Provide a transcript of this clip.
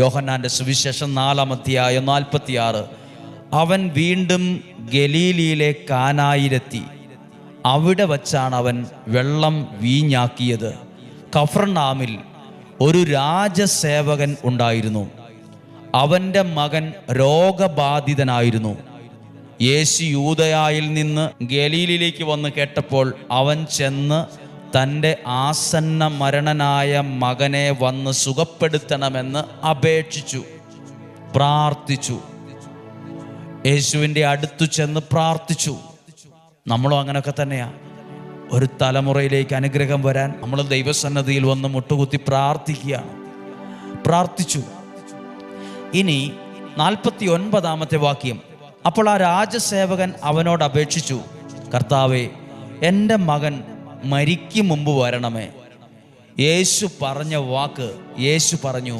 യോഹന്നാന്റെ സുവിശേഷം 4:46. അവൻ വീണ്ടും ഗലീലിയിലെ കാനായിലെത്തി. അവിടെ വച്ചാണ് അവൻ വെള്ളം വീഞ്ഞാക്കിയത്. കഫർനാമിൽ ഒരു രാജസേവകൻ ഉണ്ടായിരുന്നു. അവൻ്റെ മകൻ രോഗബാധിതനായിരുന്നു. യേശു യൂദയായിൽ നിന്ന് ഗലീലിലേക്ക് വന്ന് കേട്ടപ്പോൾ അവൻ ചെന്ന് തൻ്റെ ആസന്ന മരണനായ മകനെ വന്ന് സുഖപ്പെടുത്തണമെന്ന് അപേക്ഷിച്ചു, പ്രാർത്ഥിച്ചു. യേശുവിൻ്റെ അടുത്തു ചെന്ന് പ്രാർത്ഥിച്ചു. നമ്മളും അങ്ങനെയൊക്കെ തന്നെയാണ്. ഒരു തലമുറയിലേക്ക് അനുഗ്രഹം വരാൻ നമ്മൾ ദൈവസന്നദ്ധിയിൽ വന്ന് മുട്ടുകുത്തി പ്രാർത്ഥിക്കുകയാണ്. പ്രാർത്ഥിച്ചു. ഇനി 49 വാക്യം. അപ്പോൾ ആ രാജസേവകൻ അവനോട് അപേക്ഷിച്ചു, കർത്താവേ, എൻ്റെ മകൻ മരിക്കും മുമ്പ് വരണമേ. യേശു പറഞ്ഞ വാക്ക്, യേശു പറഞ്ഞു,